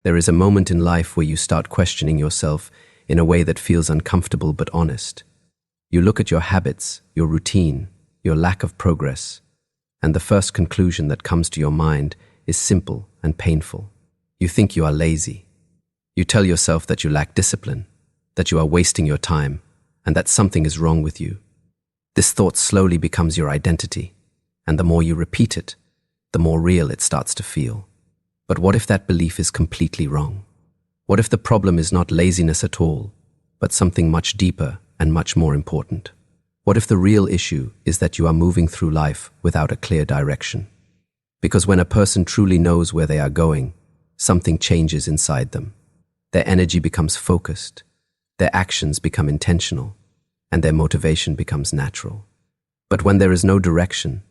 There is a moment in life where you start questioning yourself in a way that feels uncomfortable but honest. You look at your habits, your routine, your lack of progress, and the first conclusion that comes to your mind is simple and painful. You think you are lazy. You tell yourself that you lack discipline, that you are wasting your time, and that something is wrong with you. This thought slowly becomes your identity, and the more you repeat it, the more real it starts to feel. But what if that belief is completely wrong? What if the problem is not laziness at all, but something much deeper and much more important? What if the real issue is that you are moving through life without a clear direction? Because when a person truly knows where they are going, something changes inside them. Their energy becomes focused, their actions become intentional, and their motivation becomes natural. But when there is no direction,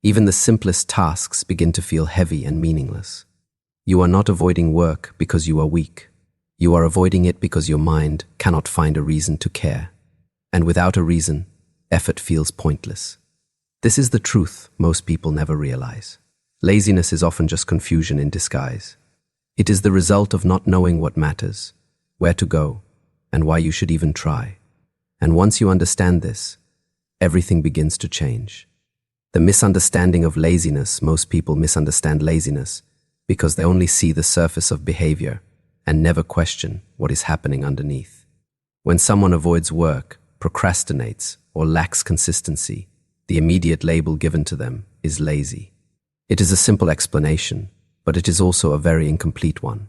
even the simplest tasks begin to feel heavy and meaningless. You are not avoiding work because you are weak. You are avoiding it because your mind cannot find a reason to care. And without a reason, effort feels pointless. This is the truth most people never realize. Laziness is often just confusion in disguise. It is the result of not knowing what matters, where to go, and why you should even try. And once you understand this, everything begins to change. The misunderstanding of laziness, most people misunderstand laziness because they only see the surface of behavior and never question what is happening underneath. When someone avoids work, procrastinates, or lacks consistency, the immediate label given to them is lazy. It is a simple explanation, but it is also a very incomplete one.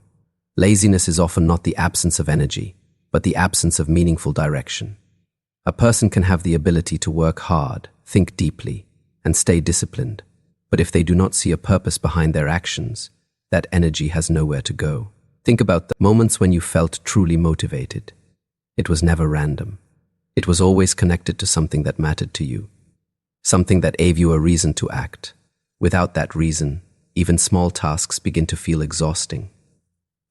Laziness is often not the absence of energy, but the absence of meaningful direction. A person can have the ability to work hard, think deeply, and stay disciplined, but if they do not see a purpose behind their actions, that energy has nowhere to go. Think about the moments when you felt truly motivated. It was never random. It was always connected to something that mattered to you, something that gave you a reason to act. Without that reason, even small tasks begin to feel exhausting.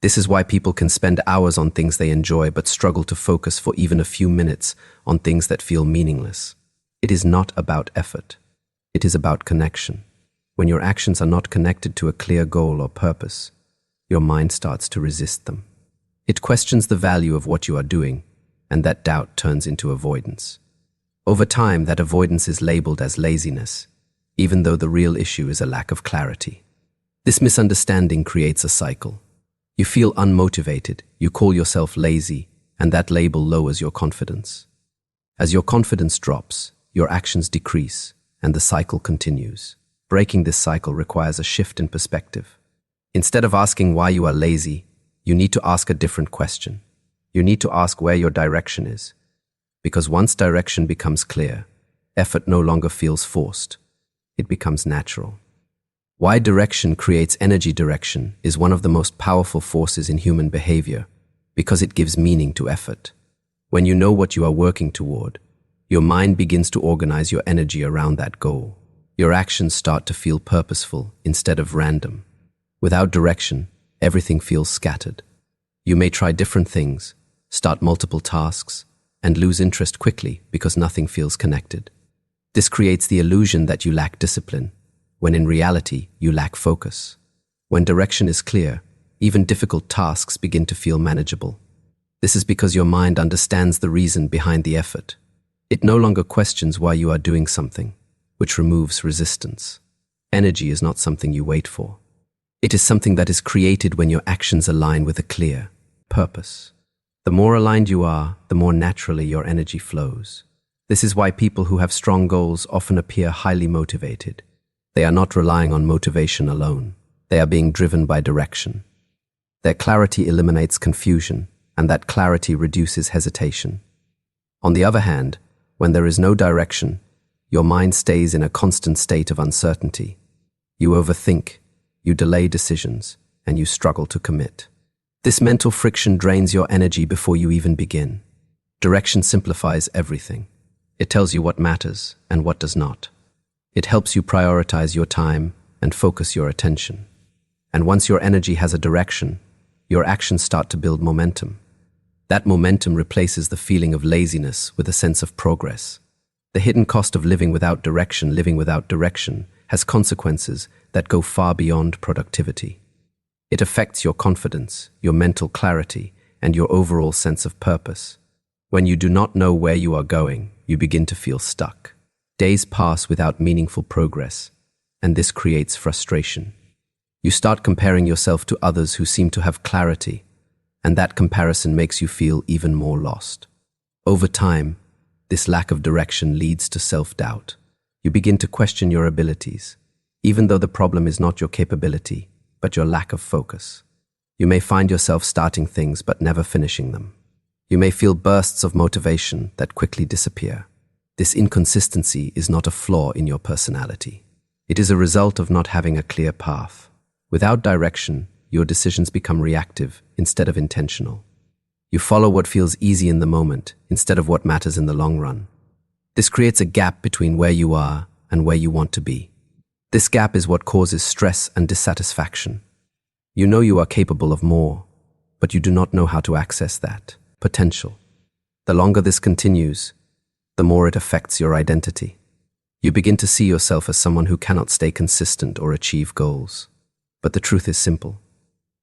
This is why people can spend hours on things they enjoy but struggle to focus for even a few minutes on things that feel meaningless. It is not about effort. It is about connection. When your actions are not connected to a clear goal or purpose, your mind starts to resist them. It questions the value of what you are doing, and that doubt turns into avoidance. Over time, that avoidance is labeled as laziness, even though the real issue is a lack of clarity. This misunderstanding creates a cycle. You feel unmotivated, you call yourself lazy, and that label lowers your confidence. As your confidence drops, your actions decrease, and the cycle continues. Breaking this cycle requires a shift in perspective. Instead of asking why you are lazy, you need to ask a different question. You need to ask where your direction is. Because once direction becomes clear, effort no longer feels forced. It becomes natural. Why direction creates energy. Direction is one of the most powerful forces in human behavior because it gives meaning to effort. When you know what you are working toward, your mind begins to organize your energy around that goal. Your actions start to feel purposeful instead of random. Without direction, everything feels scattered. You may try different things, start multiple tasks, and lose interest quickly because nothing feels connected. This creates the illusion that you lack discipline, when in reality you lack focus. When direction is clear, even difficult tasks begin to feel manageable. This is because your mind understands the reason behind the effort. It no longer questions why you are doing something, which removes resistance. Energy is not something you wait for. It is something that is created when your actions align with a clear purpose. The more aligned you are, the more naturally your energy flows. This is why people who have strong goals often appear highly motivated. They are not relying on motivation alone. They are being driven by direction. Their clarity eliminates confusion, and that clarity reduces hesitation. On the other hand, when there is no direction, your mind stays in a constant state of uncertainty. You overthink, you delay decisions, and you struggle to commit. This mental friction drains your energy before you even begin. Direction simplifies everything. It tells you what matters and what does not. It helps you prioritize your time and focus your attention. And once your energy has a direction, your actions start to build momentum. That momentum replaces the feeling of laziness with a sense of progress. The hidden cost of living without direction has consequences that go far beyond productivity. It affects your confidence, your mental clarity, and your overall sense of purpose. When you do not know where you are going, you begin to feel stuck. Days pass without meaningful progress, and this creates frustration. You start comparing yourself to others who seem to have clarity, and that comparison makes you feel even more lost. Over time, this lack of direction leads to self-doubt. You begin to question your abilities, even though the problem is not your capability, but your lack of focus. You may find yourself starting things but never finishing them. You may feel bursts of motivation that quickly disappear. This inconsistency is not a flaw in your personality. It is a result of not having a clear path. Without direction, your decisions become reactive instead of intentional. You follow what feels easy in the moment instead of what matters in the long run. This creates a gap between where you are and where you want to be. This gap is what causes stress and dissatisfaction. You know you are capable of more, but you do not know how to access that potential. The longer this continues, the more it affects your identity. You begin to see yourself as someone who cannot stay consistent or achieve goals. But the truth is simple.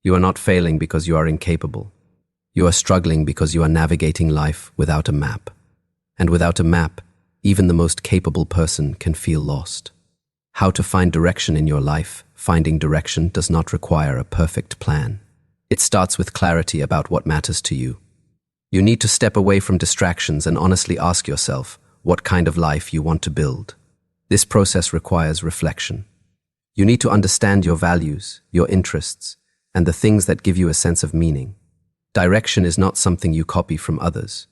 You are not failing because you are incapable. You are struggling because you are navigating life without a map. And without a map, even the most capable person can feel lost. How to find direction in your life? Finding direction does not require a perfect plan. It starts with clarity about what matters to you. You need to step away from distractions and honestly ask yourself what kind of life you want to build. This process requires reflection. You need to understand your values, your interests, and the things that give you a sense of meaning. Direction is not something you copy from others.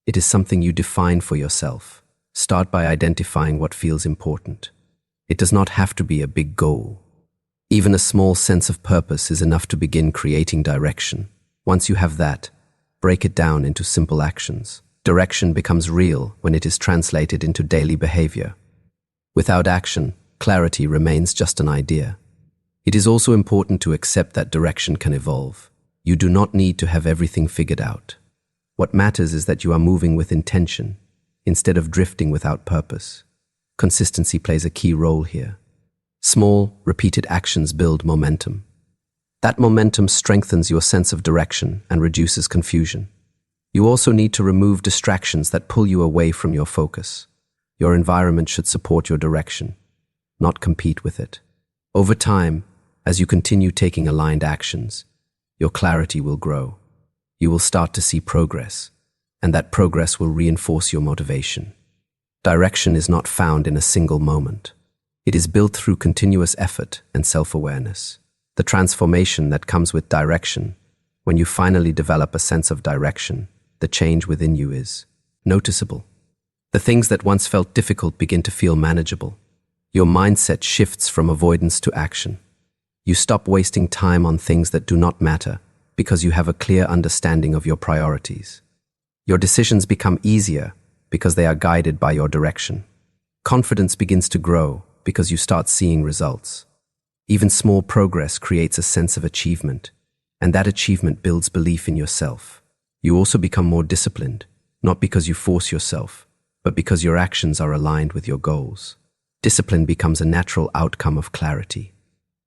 It is something you define for yourself. Start by identifying what feels important. It does not have to be a big goal. Even a small sense of purpose is enough to begin creating direction. Once you have that, break it down into simple actions. Direction becomes real when it is translated into daily behavior. Without action, clarity remains just an idea. It is also important to accept that direction can evolve. You do not need to have everything figured out. What matters is that you are moving with intention, instead of drifting without purpose. Consistency plays a key role here. Small, repeated actions build momentum. That momentum strengthens your sense of direction and reduces confusion. You also need to remove distractions that pull you away from your focus. Your environment should support your direction, not compete with it. Over time, as you continue taking aligned actions, your clarity will grow. You will start to see progress, and that progress will reinforce your motivation. Direction is not found in a single moment. It is built through continuous effort and self-awareness. The transformation that comes with direction, when you finally develop a sense of direction, the change within you is noticeable. The things that once felt difficult begin to feel manageable. Your mindset shifts from avoidance to action. You stop wasting time on things that do not matter because you have a clear understanding of your priorities. Your decisions become easier because they are guided by your direction. Confidence begins to grow because you start seeing results. Even small progress creates a sense of achievement, and that achievement builds belief in yourself. You also become more disciplined, not because you force yourself, but because your actions are aligned with your goals. Discipline becomes a natural outcome of clarity.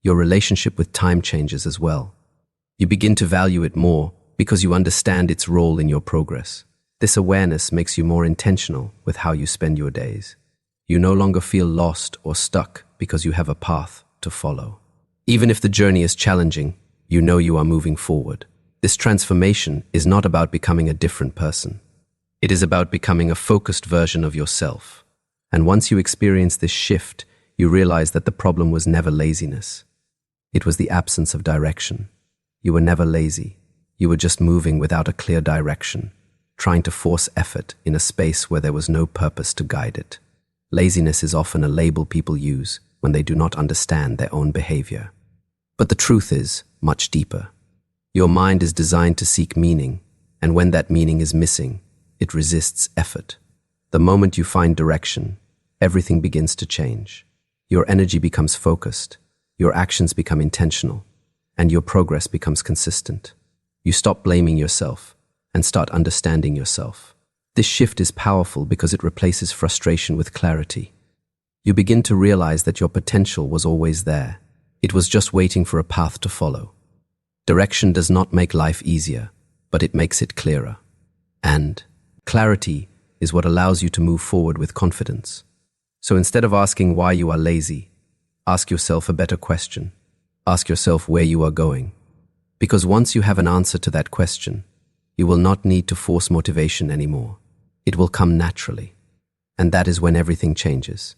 Your relationship with time changes as well. You begin to value it more because you understand its role in your progress. This awareness makes you more intentional with how you spend your days. You no longer feel lost or stuck because you have a path to follow. Even if the journey is challenging, you know you are moving forward. This transformation is not about becoming a different person. It is about becoming a focused version of yourself. And once you experience this shift, you realize that the problem was never laziness. It was the absence of direction. You were never lazy. You were just moving without a clear direction, trying to force effort in a space where there was no purpose to guide it. Laziness is often a label people use when they do not understand their own behavior. But the truth is much deeper. Your mind is designed to seek meaning, and when that meaning is missing, it resists effort. The moment you find direction, everything begins to change. Your energy becomes focused, your actions become intentional, and your progress becomes consistent. You stop blaming yourself and start understanding yourself. This shift is powerful because it replaces frustration with clarity. You begin to realize that your potential was always there. It was just waiting for a path to follow. Direction does not make life easier, but it makes it clearer. And clarity is what allows you to move forward with confidence. So instead of asking why you are lazy, ask yourself a better question. Ask yourself where you are going. Because once you have an answer to that question, you will not need to force motivation anymore. It will come naturally. And that is when everything changes.